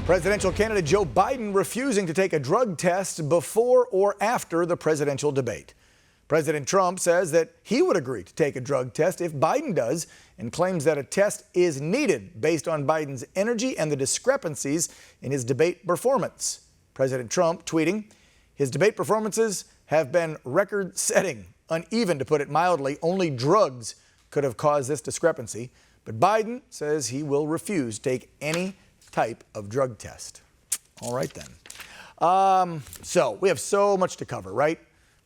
Presidential candidate Joe Biden refusing to take a drug test before or after the presidential debate. President Trump says that he would agree to take a drug test if Biden does, and claims that a test is needed based on Biden's energy and the discrepancies in his debate performance. President Trump tweeting, his debate performances have been record-setting, uneven to put it mildly. Only drugs could have caused this discrepancy. But Biden says he will refuse to take any type of drug test. All right, then. So we have so much to cover, right?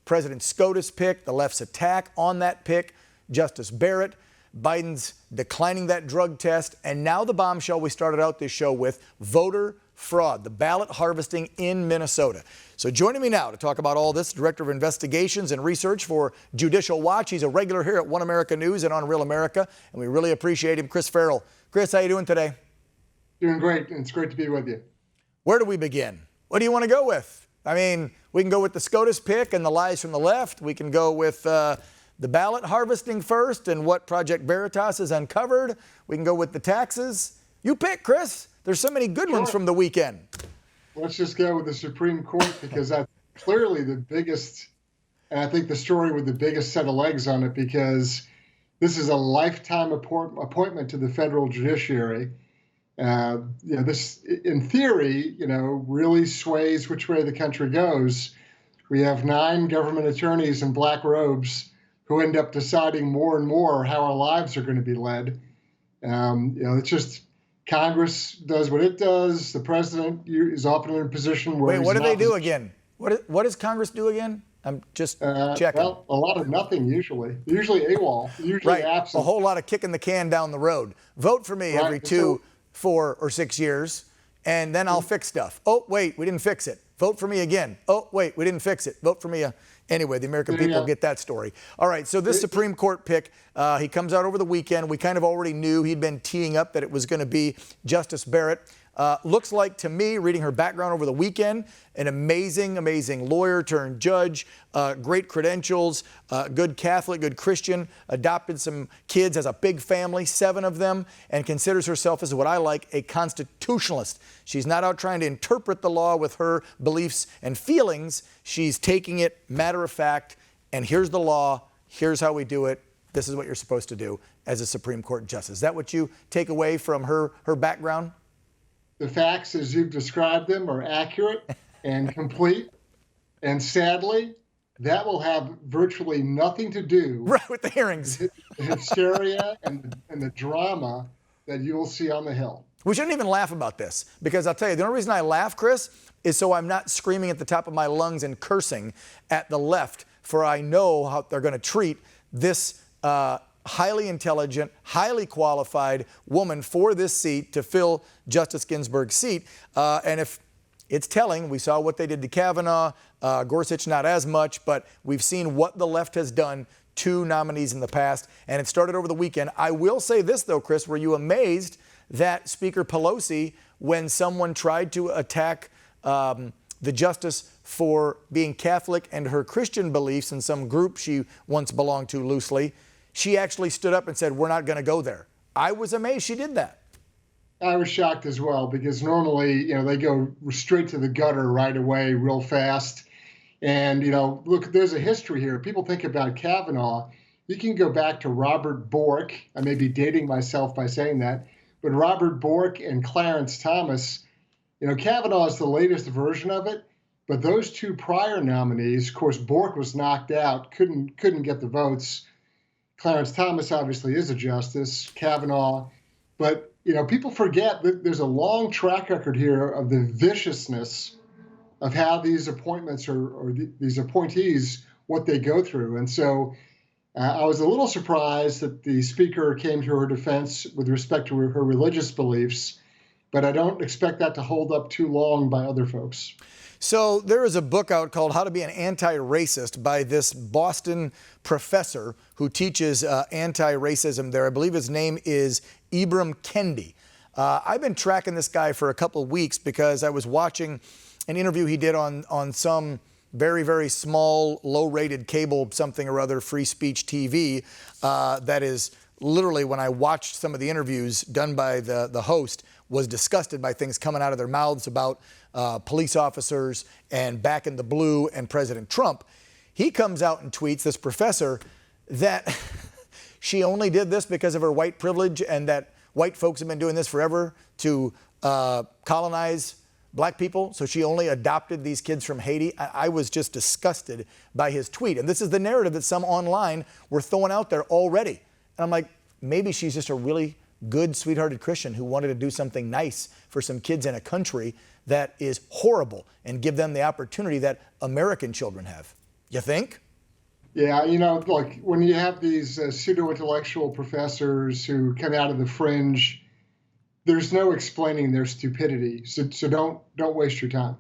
President SCOTUS pick, the left's attack on that pick, Justice Barrett, Biden's declining that drug test, and now the bombshell we started out this show with, voter fraud, the ballot harvesting in Minnesota. So joining me now to talk about all this, Director of Investigations and Research for Judicial Watch. He's a regular here at One America News and on Real America, and we really appreciate him, Chris Farrell. Chris, how you doing today? Doing great, and it's great to be with you. Where do we begin? What do you want to go with? I mean, we can go with the SCOTUS pick and the lies from the left. We can go with the ballot harvesting first and what Project Veritas has uncovered. We can go with the taxes. You pick, Chris. There's so many good ones from the weekend. Let's just go with the Supreme Court because that's clearly the biggest, and I think the story with the biggest set of legs on it, because this is a lifetime appointment to the federal judiciary. This, in theory, really sways which way the country goes. We have 9 government attorneys in black robes who end up deciding more and more how our lives are going to be led. It's just Congress does what it does. The president is often in a position where. Wait, what do they do again? What does Congress do again? I'm just checking. Well, a lot of nothing usually. Usually AWOL. Usually absent. A whole lot of kicking the can down the road. Vote for me every 2, 4, or 6 years, and then I'll fix stuff. Oh, wait, we didn't fix it. Vote for me again. Oh, wait, we didn't fix it. Vote for me. Anyway, the American people get that story. All right, so this Supreme Court pick, he comes out over the weekend. We kind of already knew he'd been teeing up that it was going to be Justice Barrett. Looks like to me, reading her background over the weekend, an amazing, amazing lawyer turned judge, great credentials, good Catholic, good Christian, adopted some kids, has a big family, 7 of them, and considers herself as what I like, a constitutionalist. She's not out trying to interpret the law with her beliefs and feelings. She's taking it matter of fact, and here's the law, here's how we do it. This is what you're supposed to do as a Supreme Court justice. Is that what you take away from her background? The facts, as you've described them, are accurate and complete. And sadly, that will have virtually nothing to do with the hearings, the hysteria and the drama that you will see on the Hill. We shouldn't even laugh about this, because I'll tell you, the only reason I laugh, Chris, is so I'm not screaming at the top of my lungs and cursing at the left, for I know how they're going to treat this highly intelligent, highly qualified woman for this seat to fill Justice Ginsburg's seat. And if it's telling, we saw what they did to Kavanaugh, Gorsuch not as much, but we've seen what the left has done to nominees in the past, and it started over the weekend. I will say this, though, Chris, were you amazed that Speaker Pelosi, when someone tried to attack the justice for being Catholic and her Christian beliefs in some group she once belonged to loosely, she actually stood up and said, we're not going to go there. I was amazed she did that. I was shocked as well, because normally, they go straight to the gutter right away, real fast. And, look, there's a history here. People think about Kavanaugh. You can go back to Robert Bork. I may be dating myself by saying that, but Robert Bork and Clarence Thomas, Kavanaugh is the latest version of it. But those 2 prior nominees, of course, Bork was knocked out, couldn't get the votes. Clarence Thomas obviously is a justice, Kavanaugh, but people forget that there's a long track record here of the viciousness of how these appointments or these appointees, what they go through. And so I was a little surprised that the speaker came to her defense with respect to her religious beliefs, but I don't expect that to hold up too long by other folks. So there is a book out called How to Be an Anti-Racist by this Boston professor who teaches anti-racism there. I believe his name is Ibram Kendi. I've been tracking this guy for a couple of weeks because I was watching an interview he did on some very, very small, low-rated cable something or other, free speech TV, that is literally, when I watched some of the interviews done by the host, was disgusted by things coming out of their mouths about police officers and back in the blue and President Trump. He comes out and tweets, this professor, that she only did this because of her white privilege and that white folks have been doing this forever to colonize black people. So she only adopted these kids from Haiti. I was just disgusted by his tweet. And this is the narrative that some online were throwing out there already. And I'm like, maybe she's just a really good, sweethearted Christian who wanted to do something nice for some kids in a country that is horrible and give them the opportunity that American children have. You think? Yeah, look, when you have these pseudo-intellectual professors who come out of the fringe, there's no explaining their stupidity. So don't waste your time.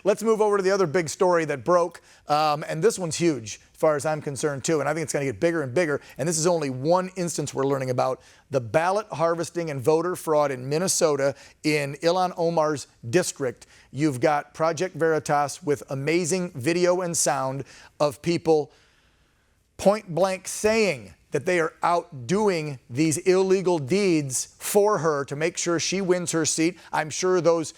Let's move over to the other big story that broke, and this one's huge as far as I'm concerned too, and I think it's going to get bigger and bigger, and this is only one instance we're learning about, the ballot harvesting and voter fraud in Minnesota in Ilhan Omar's district. You've got Project Veritas with amazing video and sound of people point blank saying that they are out doing these illegal deeds for her to make sure she wins her seat. I'm sure those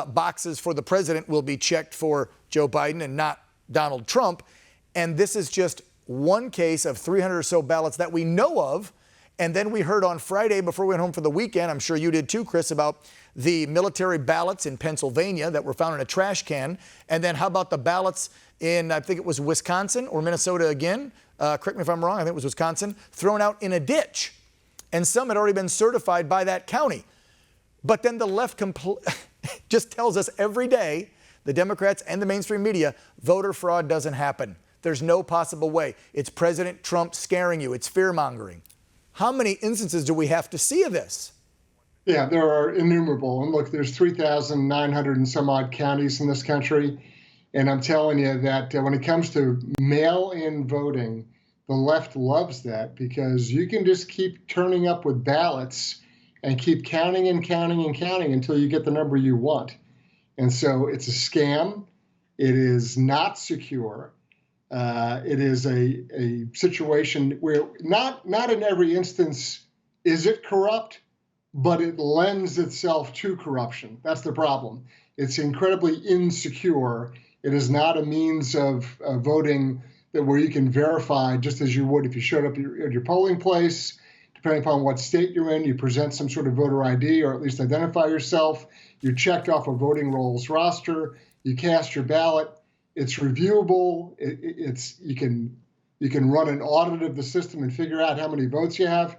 boxes for the president will be checked for Joe Biden and not Donald Trump. And this is just one case of 300 or so ballots that we know of. And then we heard on Friday before we went home for the weekend, I'm sure you did too, Chris, about the military ballots in Pennsylvania that were found in a trash can. And then how about the ballots in, I think it was Wisconsin or Minnesota again, correct me if I'm wrong, I think it was Wisconsin, thrown out in a ditch. And some had already been certified by that county. But then the left just tells us every day, the Democrats and the mainstream media, voter fraud doesn't happen. There's no possible way. It's President Trump scaring you. It's fear-mongering. How many instances do we have to see of this? Yeah, there are innumerable. And look, there's 3,900 and some odd counties in this country. And I'm telling you that when it comes to mail-in voting, the left loves that because you can just keep turning up with ballots and keep counting and counting and counting until you get the number you want. And so it's a scam. It is not secure. It is a situation where not in every instance is it corrupt, but it lends itself to corruption. That's the problem. It's incredibly insecure. It is not a means of voting where you can verify just as you would if you showed up at your polling place. Depending upon what state you're in, you present some sort of voter ID or at least identify yourself. You're checked off a voting rolls roster. You cast your ballot. It's reviewable. You can run an audit of the system and figure out how many votes you have.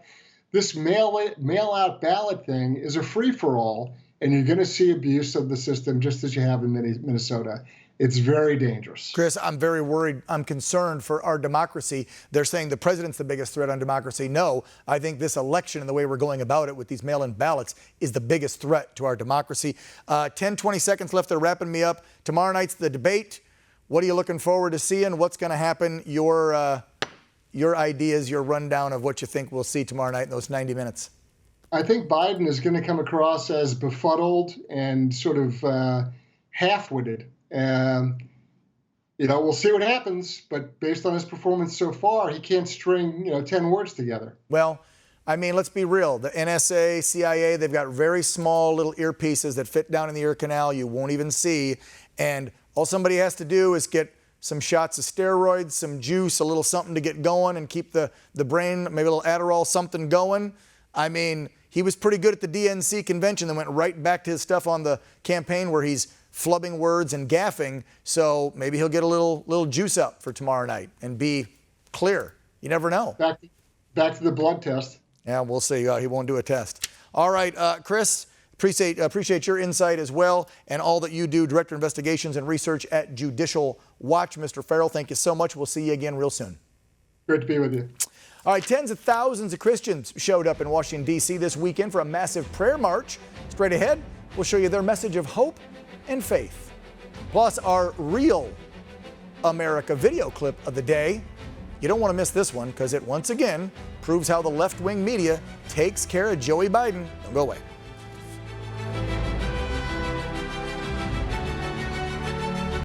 This mail-out ballot thing is a free-for-all, and you're going to see abuse of the system just as you have in Minnesota. It's very dangerous. Chris, I'm very worried. I'm concerned for our democracy. They're saying the president's the biggest threat on democracy. No, I think this election and the way we're going about it with these mail-in ballots is the biggest threat to our democracy. 10, 20 seconds left. They're wrapping me up. Tomorrow night's the debate. What are you looking forward to seeing? What's going to happen? Your ideas, your rundown of what you think we'll see tomorrow night in those 90 minutes. I think Biden is going to come across as befuddled and sort of half-witted. We'll see what happens, but based on his performance so far, he can't string, 10 words together. Well, I mean, let's be real. The NSA, CIA, they've got very small little earpieces that fit down in the ear canal you won't even see. And all somebody has to do is get some shots of steroids, some juice, a little something to get going and keep the brain, maybe a little Adderall, something going. I mean, he was pretty good at the DNC convention, then went right back to his stuff on the campaign where he's flubbing words and gaffing. So maybe he'll get a little juice up for tomorrow night and be clear. You never know. Back to the blood test. Yeah, we'll see. He won't do a test. All right, Chris, appreciate your insight as well and all that you do, Director of Investigations and Research at Judicial Watch. Mr. Farrell, thank you so much. We'll see you again real soon. Great to be with you. All right, tens of thousands of Christians showed up in Washington, D.C. this weekend for a massive prayer march. Straight ahead, we'll show you their message of hope and faith. Plus, our Real America video clip of the day. You don't want to miss this one because it once again proves how the left-wing media takes care of Joey Biden. Don't go away.